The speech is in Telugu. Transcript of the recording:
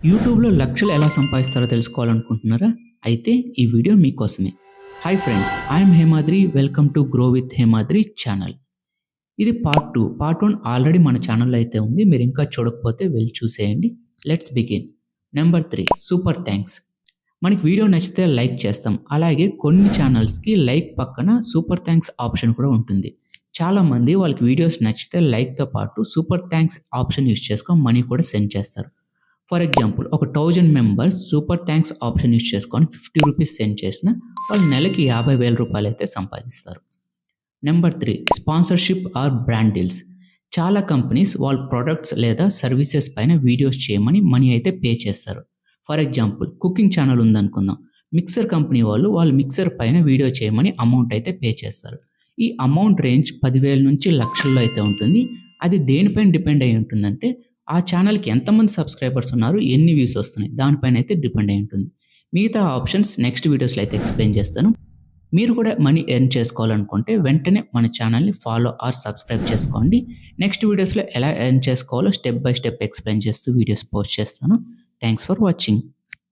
యూట్యూబ్‌లో లక్షలు ఎలా సంపాదిస్తారో తెలుసుకోవాలనుకుంటున్నారా? అయితే ఈ వీడియో మీకోసమే. Hi friends, I'm Hemadri. Welcome to grow with Hemadri channel. ఇది పార్ట్ 2. పార్ట్ 1 ఆల్రెడీ మన ఛానల్‌లో అయితే ఉంది. మీరు ఇంకా చూడకపోతే వెళ్లి చూసేయండి. Let's begin. Number 3 super thanks. మనకి వీడియో నచ్చితే లైక్ చేస్తాం. అలాగే కొన్ని ఛానల్స్‌కి లైక్ పక్కన సూపర్ థాంక్స్ ఆప్షన్ కూడా ఉంటుంది. చాలామంది వాళ్ళకి వీడియోస్ నచ్చితే లైక్‌తో పాటు సూపర్ థాంక్స్ ఆప్షన్ యూజ్ చేసుకొని మనీ కూడా సెండ్ చేస్తారు. ఫర్ ఎగ్జాంపుల్ ఒక 1000 members super thanks option use చేసుకొని ₹50 సెండ్ చేసినా వాళ్ళు నెలకి ₹50,000 అయితే సంపాదిస్తారు. Number 3 sponsorship or brand deals. చాలా కంపెనీస్ వాళ్ళ ప్రొడక్ట్స్ లేదా సర్వీసెస్ పైన వీడియోస్ చేయమని మనీ అయితే పే చేస్తారు. ఫర్ ఎగ్జాంపుల్ కుకింగ్ ఛానల్ ఉందనుకుందాం. మిక్సర్ కంపెనీ వాళ్ళ మిక్సర్ పైన వీడియో చేయమని అమౌంట్ అయితే పే చేస్తారు. ఈ అమౌంట్ రేంజ్ 10,000 నుంచి లక్షల్లో అయితే ఉంటుంది. అది దేనిపైన డిపెండ్ అయి ఉంటుందంటే ఆ ఛానల్‌కి ఎంతమంది సబ్స్క్రైబర్స్ ఉన్నారు, ఎన్ని వ్యూస్ వస్తున్నాయి దానిపైన అయితే డిపెండ్ అయి ఉంటుంది. మిగతా ఆప్షన్స్ నెక్స్ట్ వీడియోస్‌లో అయితే ఎక్స్‌ప్లెయిన్ చేస్తాను. మీరు కూడా మనీ ఎర్న్ చేసుకోవాలనుకుంటే వెంటనే మన ఛానల్‌ని ఫాలో ఆర్ సబ్స్క్రైబ్ చేసుకోండి. నెక్స్ట్ వీడియోస్‌లో ఎలా ఎర్న్ చేసుకోవాలో స్టెప్ బై స్టెప్ ఎక్స్‌ప్లెయిన్ చేస్తూ వీడియోస్ పోస్ట్ చేస్తాను. Thanks for watching.